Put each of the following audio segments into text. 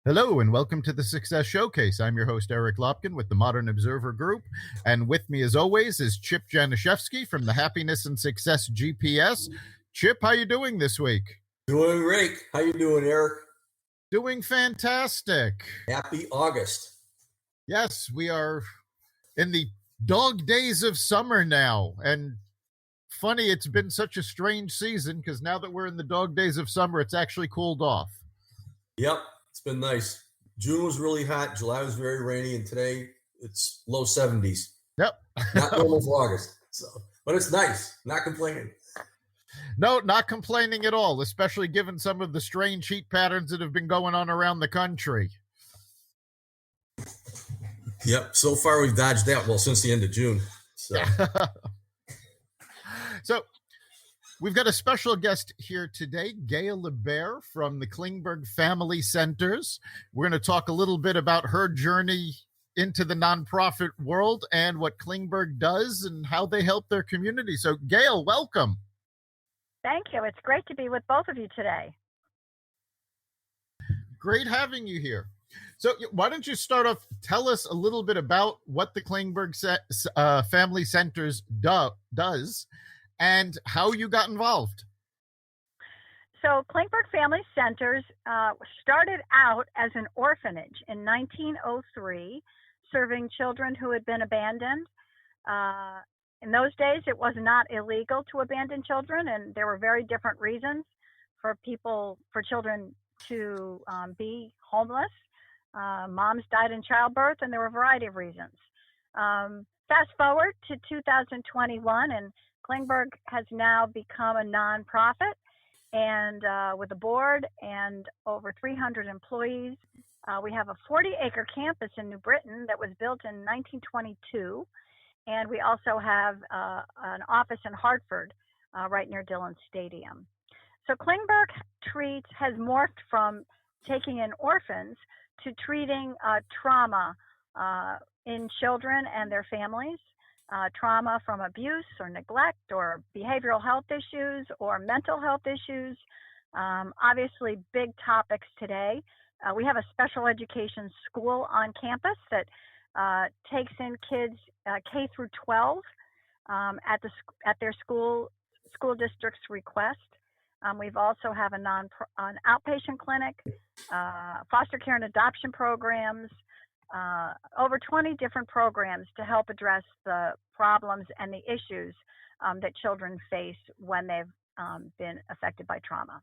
Hello and welcome to the Success Showcase. I'm your host, Eric Lopkin with the Modern Observer Group. And with me, as always, is Chip Janiszewski from the Happiness and Success GPS. Chip, how you doing this week? Doing great. How you doing, Eric? Doing fantastic. Happy August. Yes, we are in the dog days of summer now. And funny, it's been such a strange season because now that we're in the dog days of summer, it's actually cooled off. Yep, it's been nice. June was really hot. July was very rainy, and today it's low 70s. Yep. Not normal for August. But it's nice. Not complaining. No, not complaining at all, especially given some of the strange heat patterns that have been going on around the country. Yep, so far we've dodged that, well, since the end of June. So we've got a special guest here today, Gail Lebert from the Klingberg Family Centers. We're going to talk a little bit about her journey into the nonprofit world and what Klingberg does and how they help their community. So, Gail, welcome. Thank you. It's great to be with both of you today. Great having you here. So why don't you start off, tell us a little bit about what the Klingberg Family Centers does and how you got involved. So Klingberg Family Centers started out as an orphanage in 1903, serving children who had been abandoned. In those days, it was not illegal to abandon children, and there were very different reasons for children to be homeless. Moms died in childbirth, and there were a variety of reasons. Fast forward to 2021, and Klingberg has now become a nonprofit, and with a board and over 300 employees. We have a 40-acre campus in New Britain that was built in 1922, and we also have an office in Hartford, right near Dillon Stadium. So Klingberg has morphed from taking in orphans to treating trauma in children and their families, trauma from abuse or neglect or behavioral health issues or mental health issues. Obviously, big topics today. We have a special education school on campus that takes in kids K through 12 at their school district's request. We've also have an outpatient clinic, foster care and adoption programs, over 20 different programs to help address the problems and the issues that children face when they've been affected by trauma.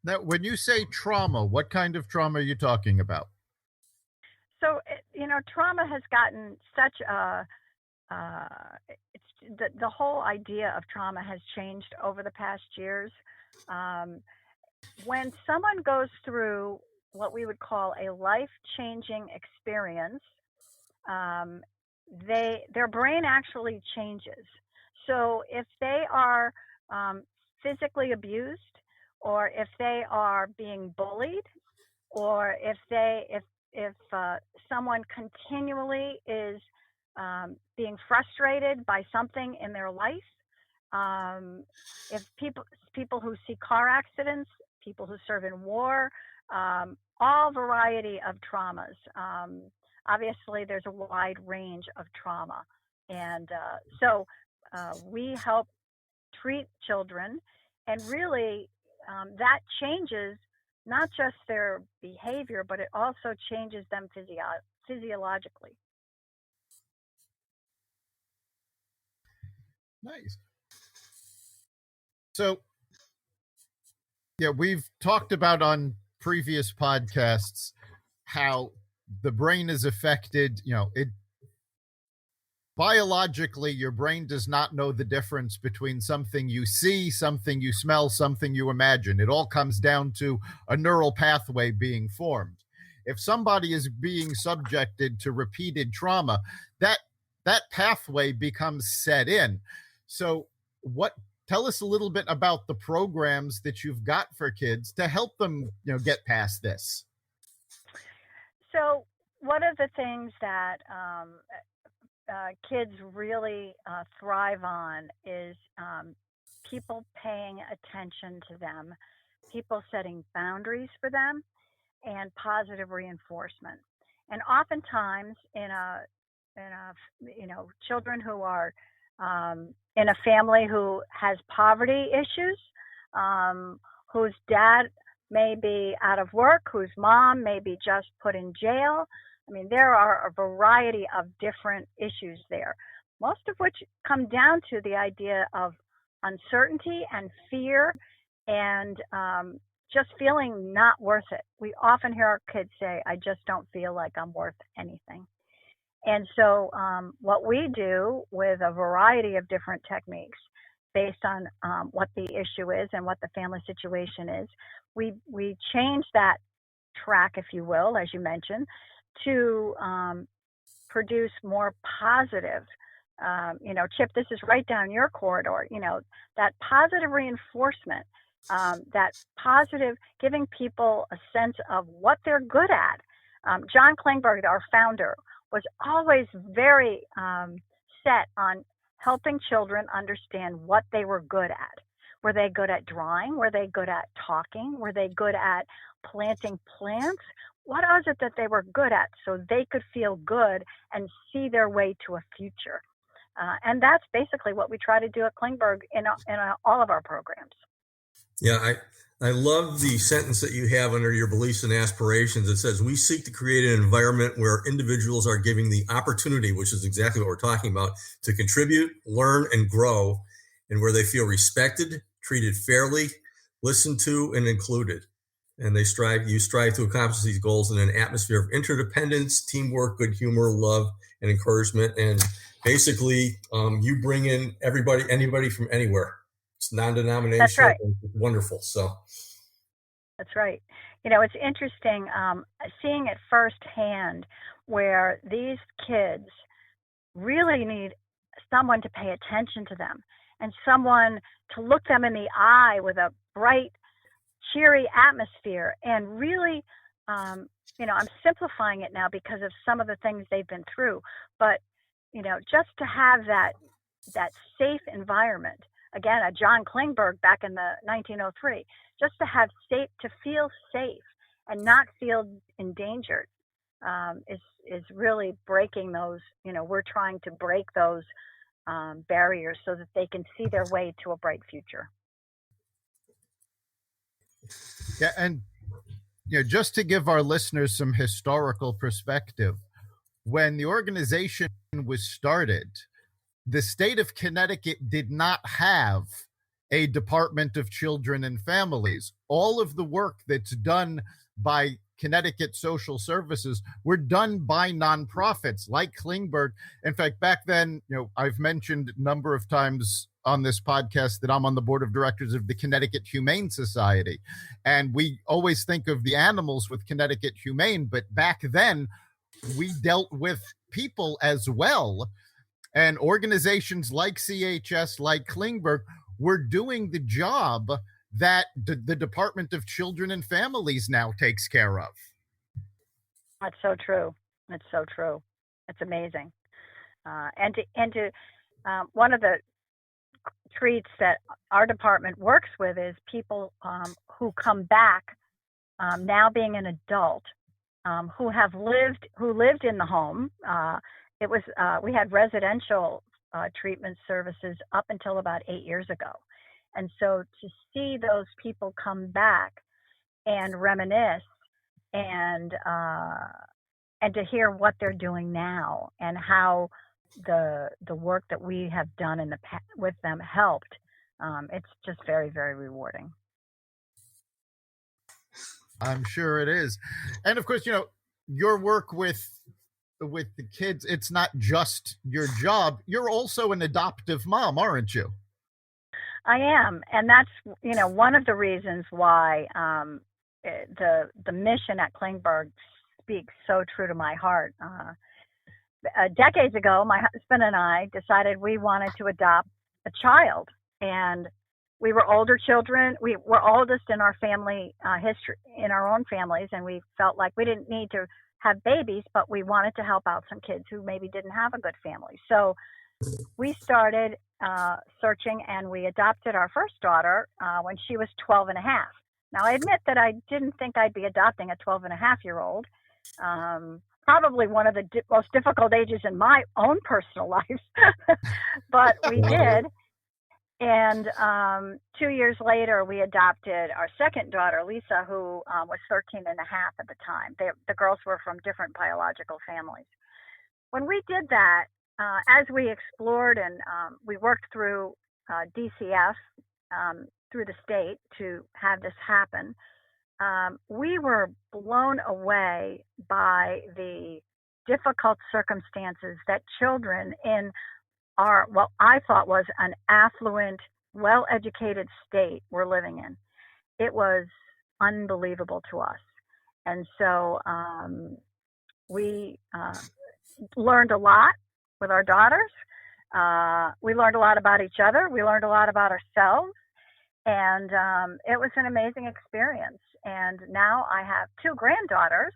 Now, when you say trauma, what kind of trauma are you talking about? So, trauma has gotten such the whole idea of trauma has changed over the past years. When someone goes through what we would call a life-changing experience, their brain actually changes. So if they are physically abused, or if they are being bullied, or if someone continually is being frustrated by something in their life, if people who see car accidents, people who serve in war, all variety of traumas. Obviously, there's a wide range of trauma, and so we help treat children, and really that changes not just their behavior, but it also changes them physiologically. Nice. So, yeah, we've talked about on previous podcasts how the brain is affected. Biologically, your brain does not know the difference between something you see, something you smell, something you imagine. It all comes down to a neural pathway being formed. If somebody is being subjected to repeated trauma, that pathway becomes set in. So tell us a little bit about the programs that you've got for kids to help them, get past this. So one of the things that kids really thrive on is people paying attention to them people setting boundaries for them, and positive reinforcement. And oftentimes children who are in a family who has poverty issues, whose dad may be out of work, whose mom may be just put in jail. I mean, there are a variety of different issues there, most of which come down to the idea of uncertainty and fear and just feeling not worth it. We often hear our kids say, I just don't feel like I'm worth anything. And so what we do with a variety of different techniques based on what the issue is and what the family situation is, we change that track, if you will, as you mentioned, to produce more positive, Chip, this is right down your corridor, that positive reinforcement, that positive, giving people a sense of what they're good at. John Klingberg, our founder, was always very set on helping children understand what they were good at. Were they good at drawing? Were they good at talking? Were they good at planting plants? What was it that they were good at so they could feel good and see their way to a future? And that's basically what we try to do at Klingberg in all of our programs. Yeah, I love the sentence that you have under your beliefs and aspirations. It says, we seek to create an environment where individuals are given the opportunity, which is exactly what we're talking about, to contribute, learn, and grow, and where they feel respected, treated fairly, listened to, and included. And you strive to accomplish these goals in an atmosphere of interdependence, teamwork, good humor, love, and encouragement. And basically, you bring in anybody from anywhere. It's non-denominational. That's right. Wonderful. So that's right. It's interesting seeing it firsthand where these kids really need someone to pay attention to them and someone to look them in the eye with a bright, cheery atmosphere. And really, I'm simplifying it now because of some of the things they've been through, but just to have that safe environment. Again, a John Klingberg back in the 1903, just to feel safe and not feel endangered is really breaking those. We're trying to break those barriers so that they can see their way to a bright future. Yeah, and just to give our listeners some historical perspective, when the organization was started, the state of Connecticut did not have a Department of Children and Families. All of the work that's done by Connecticut Social Services were done by nonprofits like Klingberg. In fact, back then, I've mentioned a number of times on this podcast that I'm on the board of directors of the Connecticut Humane Society. And we always think of the animals with Connecticut Humane, but back then we dealt with people as well. And organizations like CHS, like Klingberg, were doing the job that the Department of Children and Families now takes care of. That's so true. It's so true. It's amazing. And one of the treats that our department works with is people who come back now being an adult, who lived in the home. We had residential treatment services up until about 8 years ago. And so to see those people come back and reminisce and to hear what they're doing now and how the work that we have done with them helped, it's just very, very rewarding. I'm sure it is. And of course, your work with the kids, it's not just your job. You're also an adoptive mom, aren't you? I am. And that's, one of the reasons why the mission at Klingberg speaks so true to my heart. Decades ago, my husband and I decided we wanted to adopt a child. And we were older children. We were oldest in our family history, in our own families. And we felt like we didn't need to have babies, but we wanted to help out some kids who maybe didn't have a good family. So we started searching, and we adopted our first daughter when she was 12 and a half. Now, I admit that I didn't think I'd be adopting a 12-and-a-half-year-old. Probably one of the most difficult ages in my own personal life, but we did. And 2 years later, we adopted our second daughter, Lisa, who was 13 and a half at the time. The girls were from different biological families. When we did that, as we explored and we worked through DCF, through the state to have this happen, we were blown away by the difficult circumstances that children in what I thought was an affluent, well-educated state were living in. It was unbelievable to us. And so we learned a lot with our daughters. We learned a lot about each other. We learned a lot about ourselves. And it was an amazing experience. And now I have two granddaughters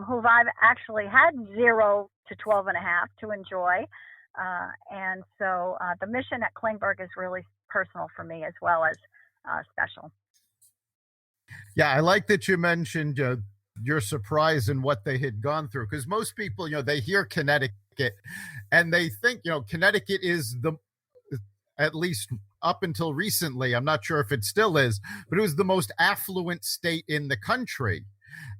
who I've actually had 0 to 12 and a half to enjoy. And so the mission at Klingberg is really personal for me as well as special. Yeah, I like that you mentioned your surprise and what they had gone through, because most people, they hear Connecticut and they think, Connecticut is at least up until recently, I'm not sure if it still is, but it was the most affluent state in the country.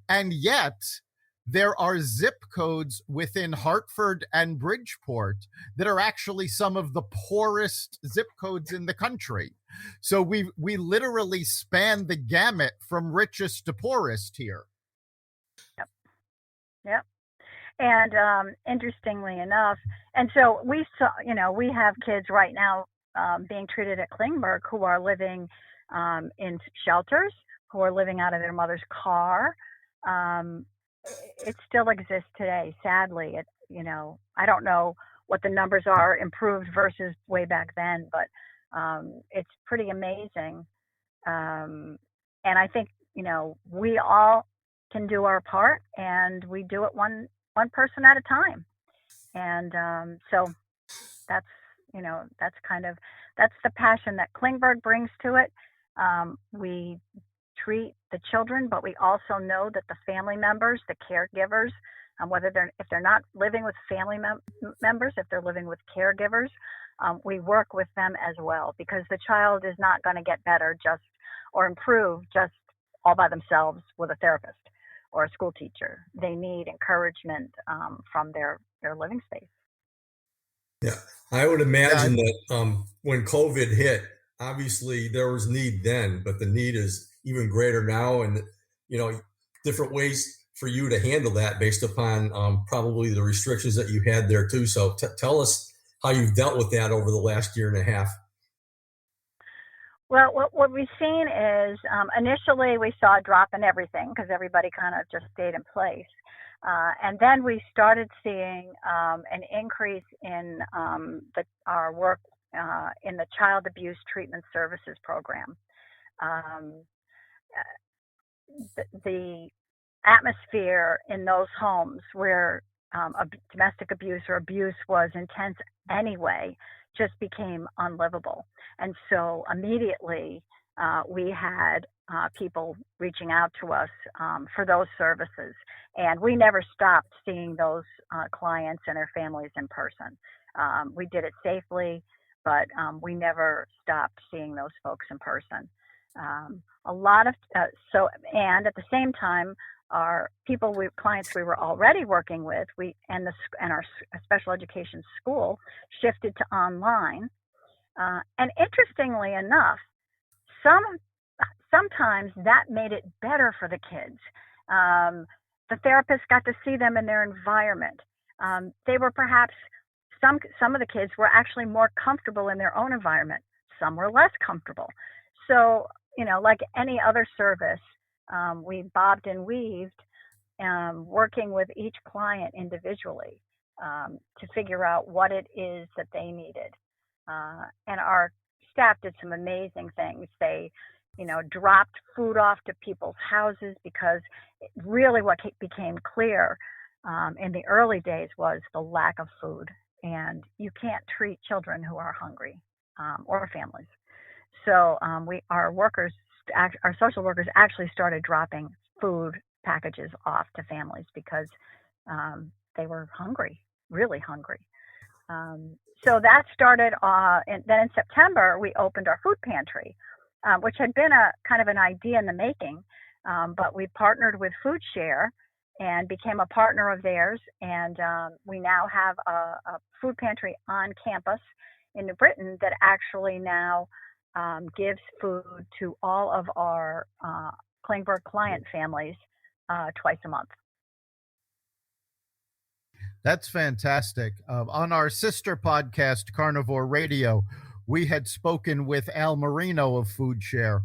And yet there are zip codes within Hartford and Bridgeport that are actually some of the poorest zip codes in the country. So we literally span the gamut from richest to poorest here. Yep. And interestingly enough, and so we saw, we have kids right now being treated at Klingberg who are living in shelters, who are living out of their mother's car. It still exists today, sadly. I don't know what the numbers are improved versus way back then, but it's pretty amazing. And I think, we all can do our part, and we do it one person at a time. And so that's the passion that Klingberg brings to it. We treat the children, but we also know that the family members, the caregivers, if they're not living with family members, if they're living with caregivers, we work with them as well, because the child is not going to get better or improve just all by themselves with a therapist or a school teacher. They need encouragement from their living space. Yeah, I would imagine that when COVID hit, obviously there was need then, but the need is even greater now, and different ways for you to handle that based upon probably the restrictions that you had there too. So tell us how you've dealt with that over the last year and a half. Well, what we've seen is initially we saw a drop in everything because everybody kind of just stayed in place. And then we started seeing an increase in our work in the Child Abuse Treatment Services Program. The atmosphere in those homes where domestic abuse or abuse was intense anyway just became unlivable. And so immediately we had people reaching out to us for those services. And we never stopped seeing those clients and their families in person. We did it safely, but we never stopped seeing those folks in person. And at the same time, our clients we were already working with, and our special education school shifted to online. And interestingly enough, sometimes that made it better for the kids. The therapists got to see them in their environment. They were perhaps, some of the kids were actually more comfortable in their own environment. Some were less comfortable. So, like any other service, we bobbed and weaved, working with each client individually to figure out what it is that they needed. And our staff did some amazing things. They, dropped food off to people's houses, because really what became clear in the early days was the lack of food. And you can't treat children who are hungry or families. So our workers our social workers actually started dropping food packages off to families because they were hungry, really hungry. So that started, and then in September, we opened our food pantry, which had been a kind of an idea in the making, but we partnered with Food Share and became a partner of theirs, and we now have a food pantry on campus in New Britain that actually now gives food to all of our Klingberg client families twice a month. That's fantastic. On our sister podcast, Carnivore Radio, we had spoken with Al Marino of Food Share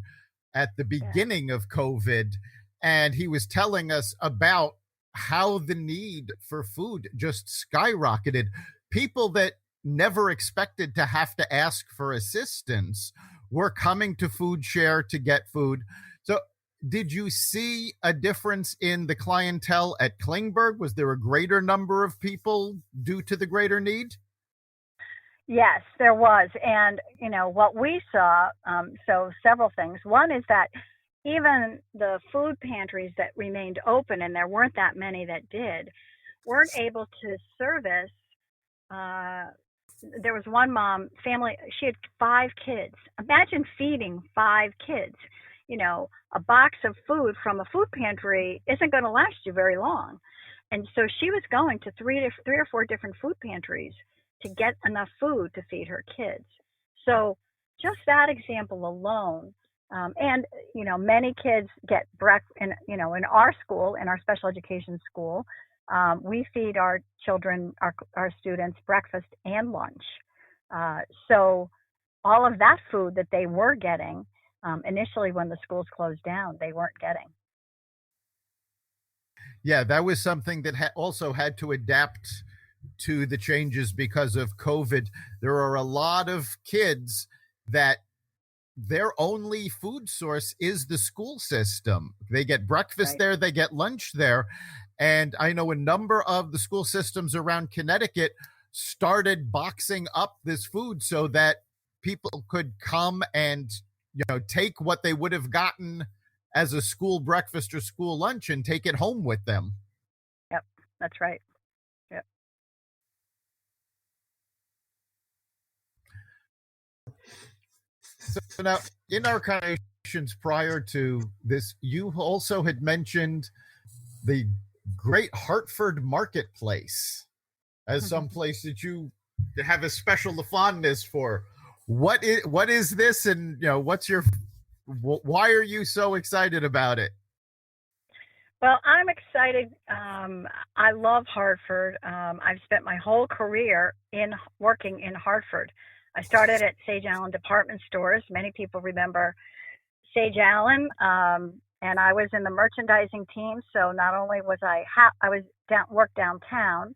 at the beginning of COVID, and he was telling us about how the need for food just skyrocketed. People that never expected to have to ask for assistance were coming to Food Share to get food. So did you see a difference in the clientele at Klingberg? Was there a greater number of people due to the greater need? Yes, there was. And, what we saw, so several things. One is that even the food pantries that remained open, and there weren't that many that did, weren't able to service. There was one family, she had 5 kids. Imagine feeding 5 kids. A box of food from a food pantry isn't going to last you very long. And so she was going to three or four different food pantries to get enough food to feed her kids. So just that example alone, and many kids get breakfast in our school, in our special education school, we feed our children, our students, breakfast and lunch. So all of that food that they were getting initially when the schools closed down, they weren't getting. Yeah, that was something that also had to adapt to the changes because of COVID. There are a lot of kids that their only food source is the school system. They get breakfast there, they get lunch there. And I know a number of the school systems around Connecticut started boxing up this food so that people could come and take what they would have gotten as a school breakfast or school lunch and take it home with them. Yep, that's right. Yep. So now, in our conversations prior to this, you also had mentioned the Great Hartford Marketplace as some place that you have a special fondness for. What is this, and why are you so excited about it? Well, I'm excited. I love Hartford. I've spent my whole career working in Hartford. I started at Sage Allen Department Stores. Many people remember Sage Allen, and I was in the merchandising team. So not only was I worked downtown,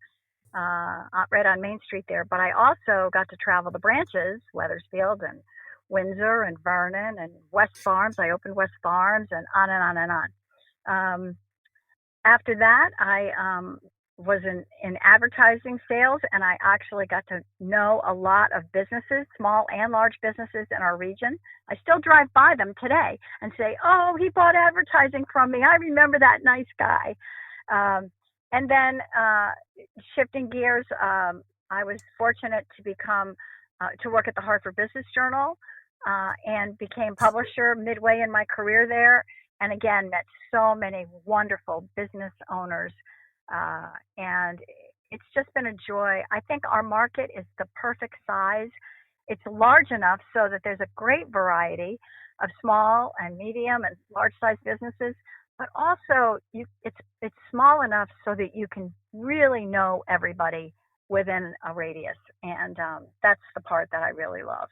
right on Main Street there, but I also got to travel the branches, Wethersfield and Windsor and Vernon and West Farms. I opened West Farms, and on and on and on. After that, I was in advertising sales, and I actually got to know a lot of businesses, small and large businesses in our region. I still drive by them today and say, "Oh, he bought advertising from me. I remember that nice guy." And then shifting gears, I was fortunate to work at the Hartford Business Journal and became publisher midway in my career there. And again, met so many wonderful business owners. And it's just been a joy. I think our market is the perfect size. It's large enough so that there's a great variety of small and medium and large size businesses, but also it's small enough so that you can really know everybody within a radius. And that's the part that I really love.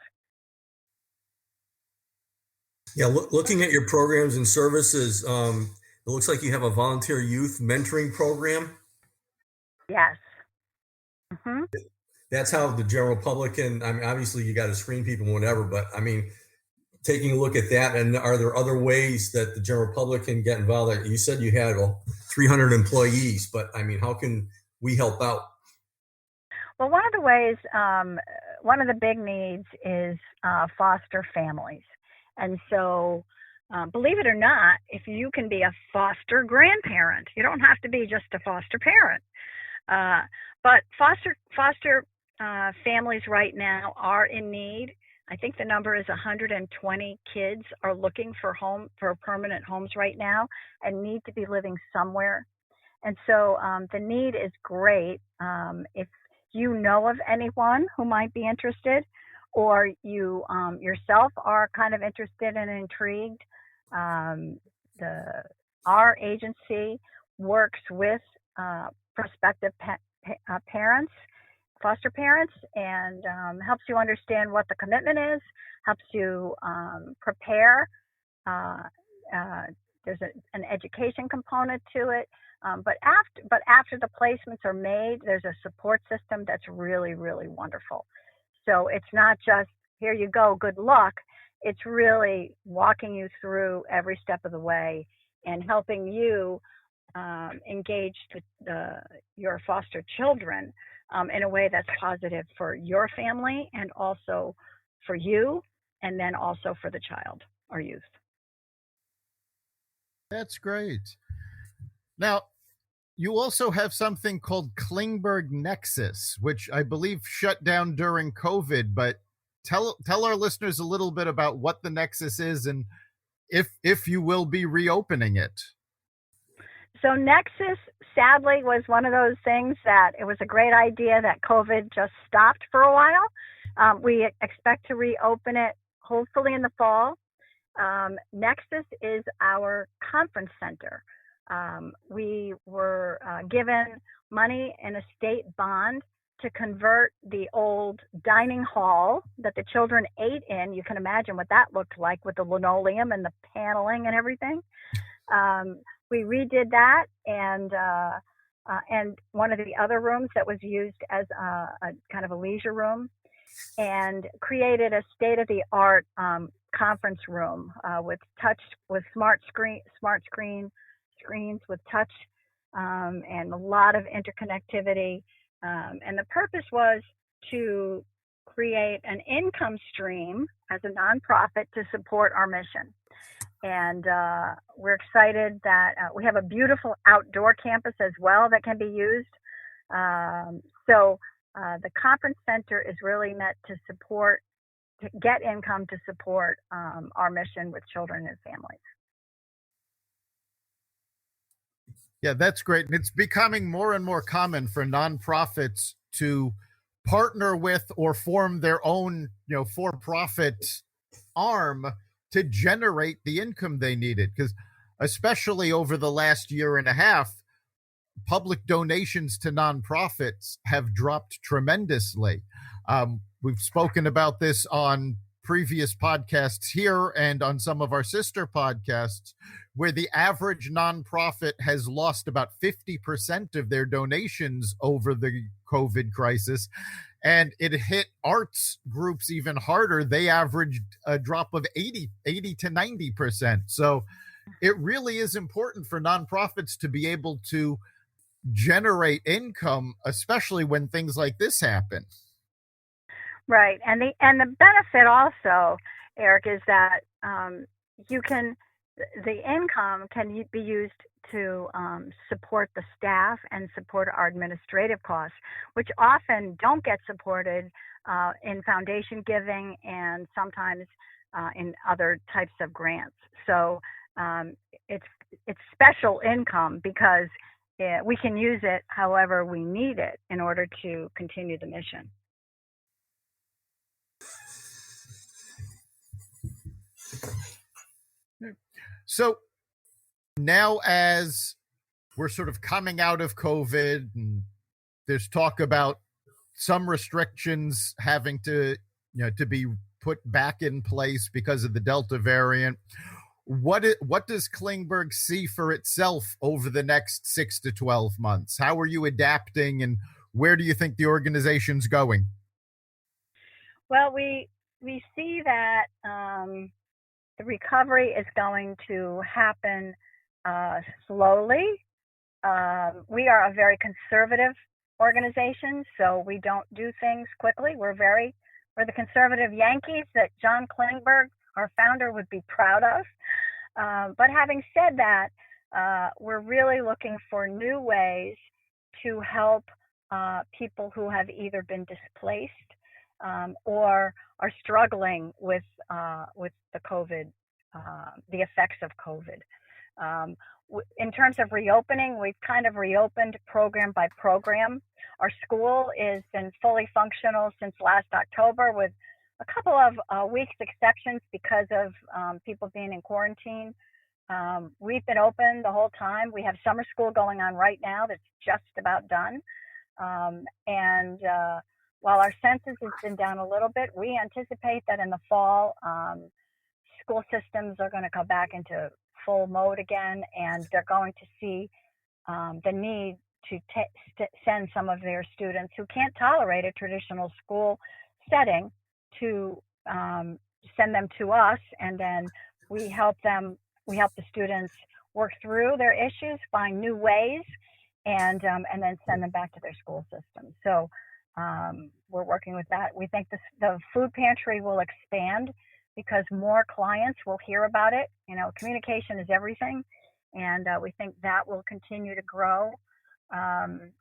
Yeah, looking at your programs and services, it looks like you have a volunteer youth mentoring program. Yes. Mm-hmm. That's how the general public can, I mean, obviously you got to screen people and whatever, but I mean, taking a look at that, and are there other ways that the general public can get involved? You said you had 300 employees, but I mean, how can we help out? Well, one of the ways, one of the big needs is foster families. And so believe it or not, if you can be a foster grandparent, you don't have to be just a foster parent. But foster families right now are in need. I think the number is 120 kids are looking for permanent homes right now and need to be living somewhere. And so the need is great. If you know of anyone who might be interested, or you yourself are kind of interested and intrigued, our agency works with prospective parents, foster parents, and helps you understand what the commitment is, helps you prepare. There's an education component to it, but after the placements are made, there's a support system that's really, really wonderful. So it's not just, here you go, good luck. It's really walking you through every step of the way and helping you engage your foster children in a way that's positive for your family and also for you, and then also for the child or youth. That's great. Now, you also have something called Klingberg Nexus, which I believe shut down during COVID, but tell our listeners a little bit about what the Nexus is and if you will be reopening it. So Nexus, sadly, was one of those things that it was a great idea that COVID just stopped for a while. We expect to reopen it hopefully in the fall. Nexus is our conference center. We were given money in a state bond to convert the old dining hall that the children ate in. You can imagine what that looked like with the linoleum and the paneling and everything. We redid that, and one of the other rooms that was used as a kind of a leisure room, and created a state-of-the-art conference room with smart screens with touch, and a lot of interconnectivity. And the purpose was to create an income stream as a nonprofit to support our mission. And we're excited that we have a beautiful outdoor campus as well that can be used. So the conference center is really meant to get income to support our mission with children and families. Yeah, that's great. And it's becoming more and more common for nonprofits to partner with or form their own, for-profit arm to generate the income they needed. Because especially over the last year and a half, public donations to nonprofits have dropped tremendously. We've spoken about this on previous podcasts here and on some of our sister podcasts, where the average nonprofit has lost about 50% of their donations over the COVID crisis. And it hit arts groups even harder. They averaged a drop of 80 to 90%. So it really is important for nonprofits to be able to generate income, especially when things like this happen. Right, and the benefit also, Eric, is that the income can be used to support the staff and support our administrative costs, which often don't get supported in foundation giving and sometimes in other types of grants. So it's special income because we can use it however we need it in order to continue the mission. So now, as we're sort of coming out of COVID, and there's talk about some restrictions having to be put back in place because of the Delta variant, what does Klingberg see for itself over the next 6 to 12 months? How are you adapting, and where do you think the organization's going? Well, we see that the recovery is going to happen slowly. We are a very conservative organization, so we don't do things quickly. We're the conservative Yankees that John Klingberg, our founder, would be proud of. But having said that, we're really looking for new ways to help people who have either been displaced or are struggling with the COVID, the effects of COVID. In terms of reopening, we've kind of reopened program by program. Our school has been fully functional since last October, with a couple of weeks exceptions because of people being in quarantine. We've been open the whole time. We have summer school going on right now that's just about done. And while our census has been down a little bit, we anticipate that in the fall, school systems are going to come back into full mode again, and they're going to see the need to send some of their students who can't tolerate a traditional school setting to send them to us, and then we help the students work through their issues, find new ways, and then send them back to their school system. So we're working with that. We think the food pantry will expand because more clients will hear about it. You know, communication is everything, and we think that will continue to grow. Our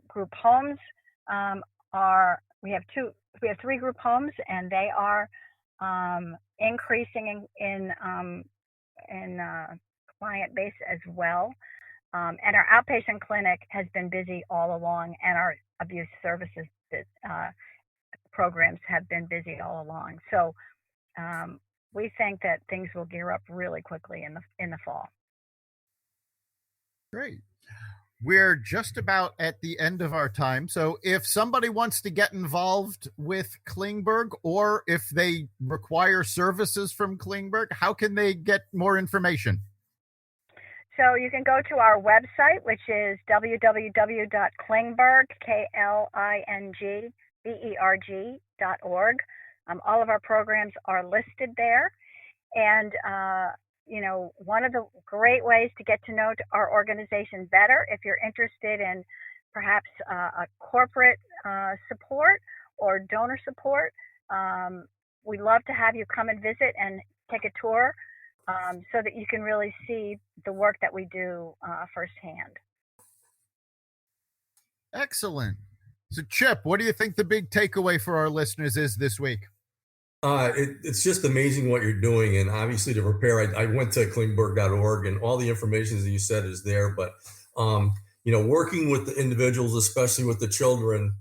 group homes we have three group homes, and they are increasing in client base as well. And our outpatient clinic has been busy all along, and our abuse services programs have been busy all along. So we think that things will gear up really quickly in the fall. Great. We're just about at the end of our time. So if somebody wants to get involved with Klingberg, or if they require services from Klingberg, how can they get more information? So you can go to our website, which is www.klingberg, KLINGBERG.org. All of our programs are listed there. And, one of the great ways to get to know our organization better, if you're interested in perhaps a corporate support or donor support, we'd love to have you come and visit and take a tour so that you can really see the work that we do firsthand. Excellent. So, Chip, what do you think the big takeaway for our listeners is this week? It's just amazing what you're doing. And obviously to prepare, I went to klingberg.org, and all the information that you said is there. But, working with the individuals, especially with the children,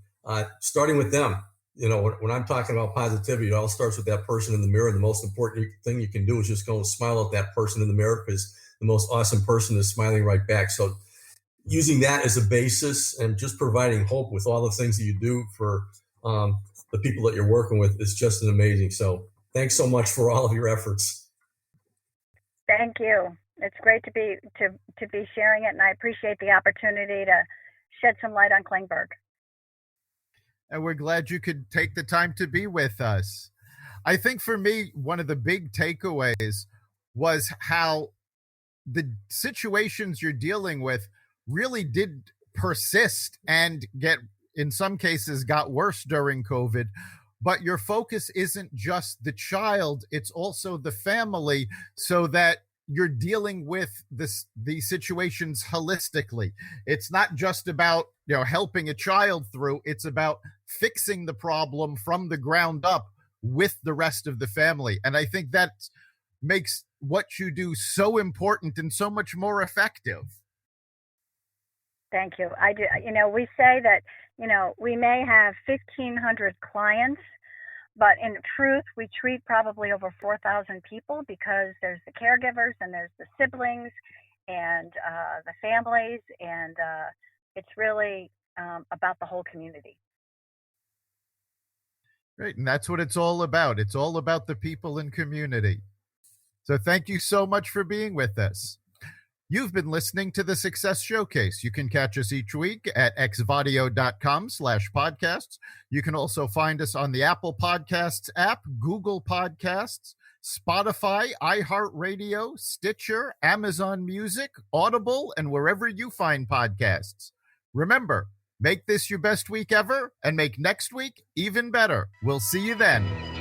starting with them, when I'm talking about positivity, it all starts with that person in the mirror. The most important thing you can do is just go and smile at that person in the mirror, because the most awesome person is smiling right back. So using that as a basis and just providing hope with all the things that you do for the people that you're working with is just amazing. So thanks so much for all of your efforts. Thank you. It's great to be sharing it, and I appreciate the opportunity to shed some light on Klingberg. And we're glad you could take the time to be with us. I think for me, one of the big takeaways was how the situations you're dealing with really did persist and in some cases got worse during COVID. But your focus isn't just the child, it's also the family, so that you're dealing with these situations holistically. It's not just about helping a child through, it's about fixing the problem from the ground up with the rest of the family. And I think that makes what you do so important and so much more effective. Thank you. I do. We say that we may have 1,500 clients, but in truth, we treat probably over 4,000 people, because there's the caregivers and there's the siblings and the families, and it's really about the whole community. Right, and that's what it's all about. It's all about the people and community. So thank you so much for being with us. You've been listening to the Success Showcase. You can catch us each week at xvadio.com/podcasts. You can also find us on the Apple Podcasts app, Google Podcasts, Spotify, iHeartRadio, Stitcher, Amazon Music, Audible, and wherever you find podcasts. Remember, make this your best week ever and make next week even better. We'll see you then.